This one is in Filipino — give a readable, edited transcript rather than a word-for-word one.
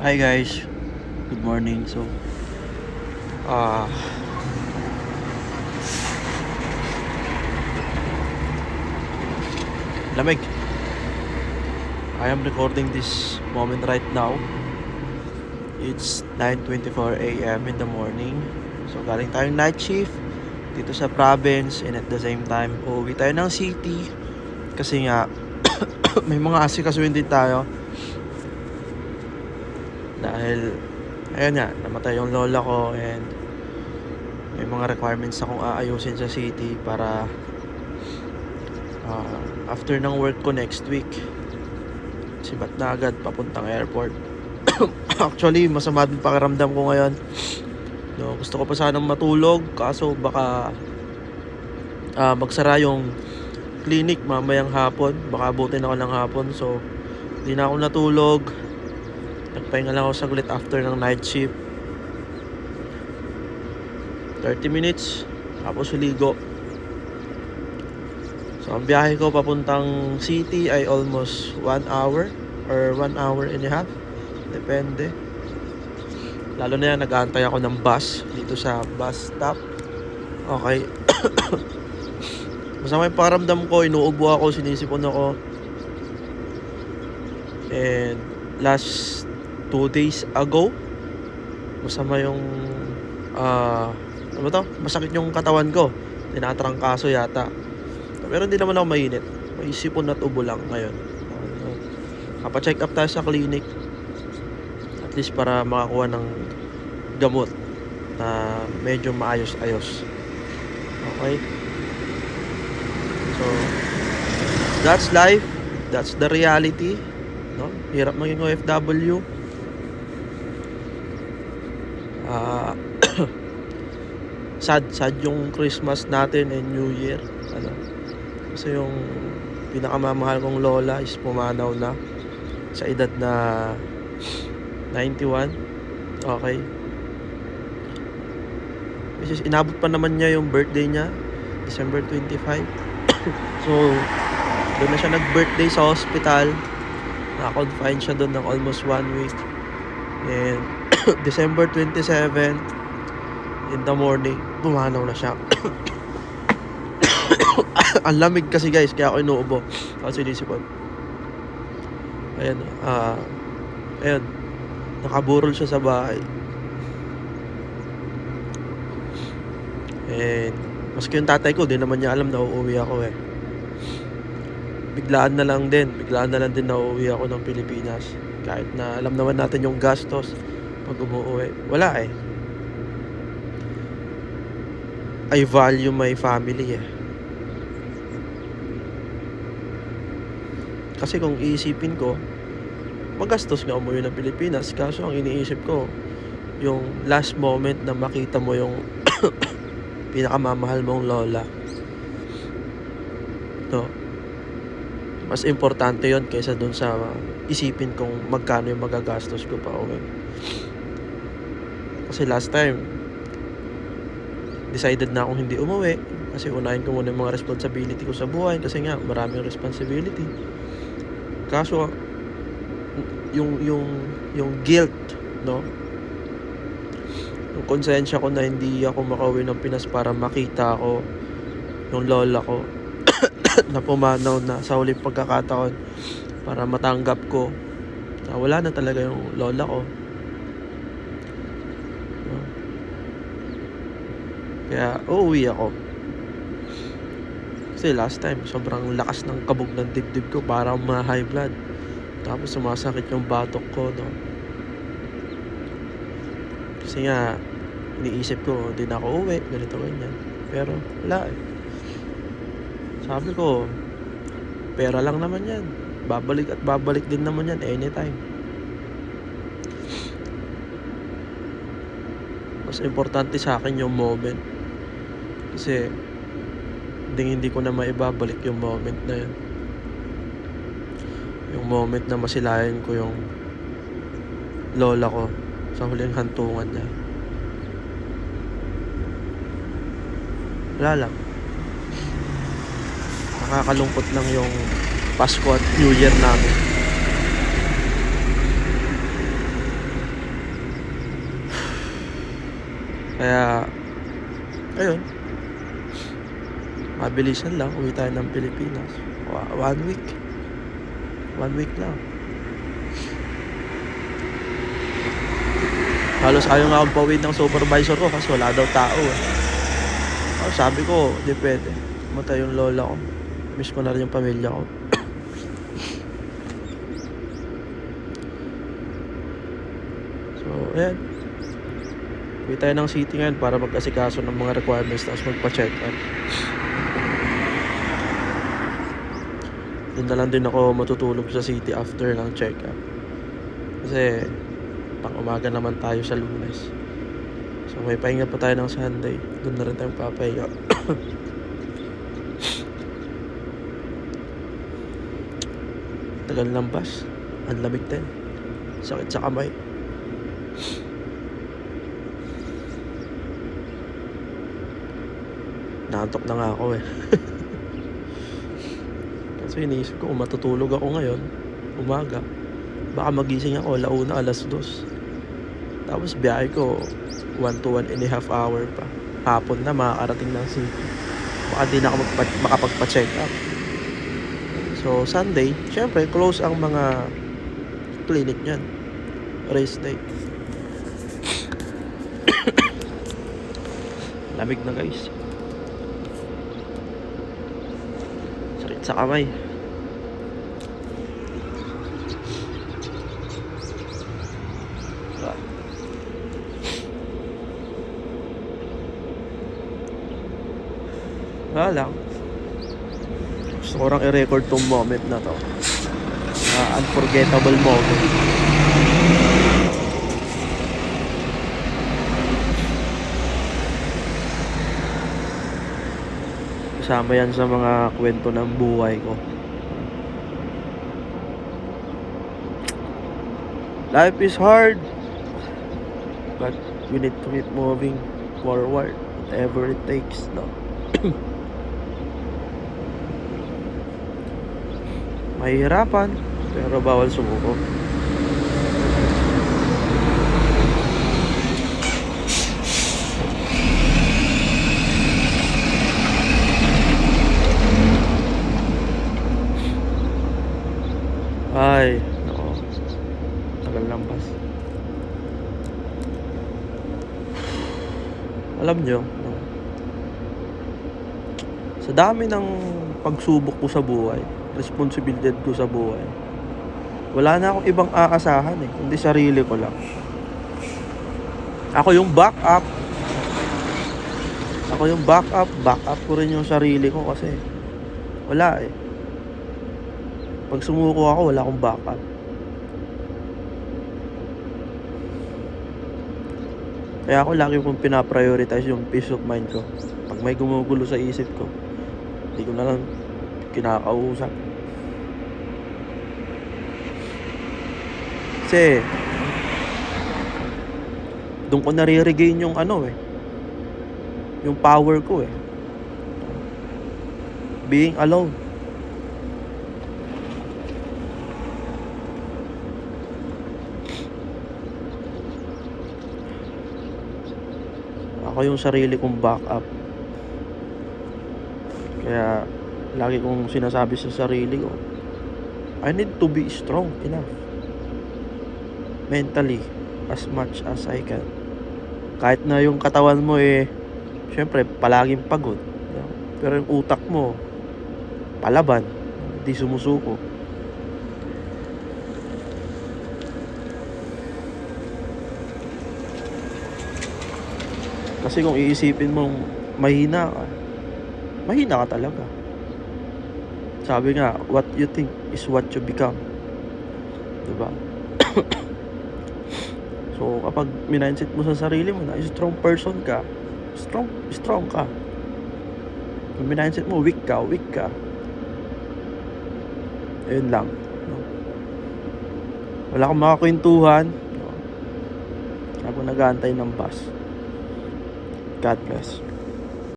Hi guys, good morning. Uh, lamig. I am recording this moment right now. It's 9:24 a.m. in the morning. So galing tayong night shift dito sa province, and at the same time uuwi tayo ng city kasi nga may mga asikasuhin din tayo dahil ayun nga, namatay yung lola ko, and may mga requirements akong aayusin sa city para after ng work ko next week sibat na agad papuntang airport. Actually, masama din pakiramdam ko ngayon. No, gusto ko pa sanang matulog kaso baka magsara yung clinic mamayang hapon. Baka abutin ako ng hapon, so hindi na ako natulog. Nagpahinga lang ako saglit after ng night shift. 30 minutes tapos ligo. So ang biyahe ko papuntang city ay almost 1 hour or 1 hour and a half. Depende. Lalo na yan, nag-aantay ako ng bus dito sa bus stop. Okay. Masama yung pakiramdam ko, inuubo ako, sinisipon ako. And last 2 days ago, masama yung masakit yung katawan ko. Tinatrangkaso yata. Pero hindi naman ako mainit. May sipon at ubo lang ngayon. Kapa-check up tayo sa clinic. At least para makakuha ng gamot na medyo maayos-ayos. Okay? So, that's life. That's the reality. No? Hirap maging OFW. Sad yung Christmas natin and New Year. Kasi yung pinakamamahal kong lola is pumanaw na sa edad na 91. Okay. Which is inabot pa naman niya yung birthday niya, December 25. So, doon na siya nag-birthday sa hospital. Na-confine siya doon ng almost 1 week. And December 27 in the morning, pumanaw na siya. Ang lamig kasi guys, kaya ako inuubo. Kasi sinisipon. Ayan. Nakaburol siya sa bahay. And maski yung tatay ko, di naman niya alam na uuwi ako eh. Biglaan na lang din na uuwi ako ng Pilipinas. Kahit na alam naman natin yung gastos pag umuwi. Wala eh. I value my family eh. Kasi kung iisipin ko, magastos nga umuwi ng Pilipinas. Kaso ang iniisip ko, yung last moment na makita mo yung pinakamamahal mong lola. No? Mas importante yon kaysa dun sa isipin kung magkano yung magagastos ko pa uwi. Kasi last time, decided na akong hindi umuwi. Kasi unahin ko muna yung mga responsibility ko sa buhay. Kasi nga, maraming responsibility. Kaso, yung guilt, no? Yung konsensya ko na hindi ako makauwi ng Pinas para makita ko yung lola ko na pumanaw na sa huling pagkakataon para matanggap ko na wala na talaga yung lola ko. No? Kaya uuwi ako. Kasi last time, sobrang lakas ng kabog ng dibdib ko, parang ma-high blood. Tapos sumasakit yung batok ko, no? Kasi nga, iniisip ko, hindi na ako uwi, ganito, ganyan. Pero, wala eh. Sabi ko, pera lang naman yan. Babalik at babalik din naman yan anytime. Mas importante sa akin yung moment. Kasi, hindi ko na maibabalik yung moment na yun. Yung moment na masilayan ko yung lola ko sa huling hantungan niya. Wala lang. Nakakalungkot lang yung Pasko at New Year namin. Kaya, ayun, mabilisan lang, uwi tayo ng Pilipinas. 1 week. 1 week lang. Halos ayaw nga akong pauwi ng supervisor ko kasi wala daw tao eh. Sabi ko, di pwede. Matay yung lola ko. Miss ko na rin yung pamilya ko. So, ayan. Uwi tayo ng city ngayon para mag-asikaso ng mga requirements tapos magpa-check up. Doon na lang din ako matutulog sa city after ng check up. Kasi pang umaga naman tayo sa Lunes. So may pahinga pa tayo ng Sunday. Doon na rin tayo papahinga. Tagal ng bus. Ang lamig din. Sakit sa kamay. Naantok na nga ako eh. Kasi iniisip ko kung matutulog ako ngayon, umaga, baka magising ako 1:00, 2:00. Tapos biyahe ko 1 to 1.5 hour pa. Hapon na makakarating ng city. Baka di na ako makapagpa-check up. So Sunday, syempre close ang mga clinic niyan. Race day. Lamig na guys. Sakit sa kamay. Wala lang. Gusto ko lang i-record tong moment na to. Unforgettable moment. Kasama yan sa mga kwento ng buhay ko. Life is hard, but we need to keep moving forward, whatever it takes, no? Mahihirapan, pero bawal sumuko. Ay, nako. Tagal ng bus. Alam nyo, no? Sa dami ng pagsubok ko sa buhay, responsibilidad ko sa buhay, wala na akong ibang aasahan eh, hindi sarili ko lang. Ako yung backup. Backup ko rin yung sarili ko kasi wala eh. Pag sumuko ako, wala akong backup. Kaya ako lagi kong pinaprioritize yung peace of mind ko. Pag may gumugulo sa isip ko, hindi ko na lang kinakausap. Kasi doon ko nare-regain yung yung power ko eh. Being alone. Ako yung sarili kong backup. Kaya lagi kong sinasabi sa sarili ko, I need to be strong enough mentally as much as I can. Kahit na yung katawan mo syempre palaging pagod, pero yung utak mo palaban, di sumusuko. Kasi kung iisipin mong mahina ka talaga. Sabi nga, what you think is what you become. Diba? So, kapag mindset mo sa sarili mo na strong person ka, strong ka. Kung mindset mo, weak ka. Ayun lang. No? Wala akong makakwentuhan. No? Ako nag-aantay ng bus. God bless.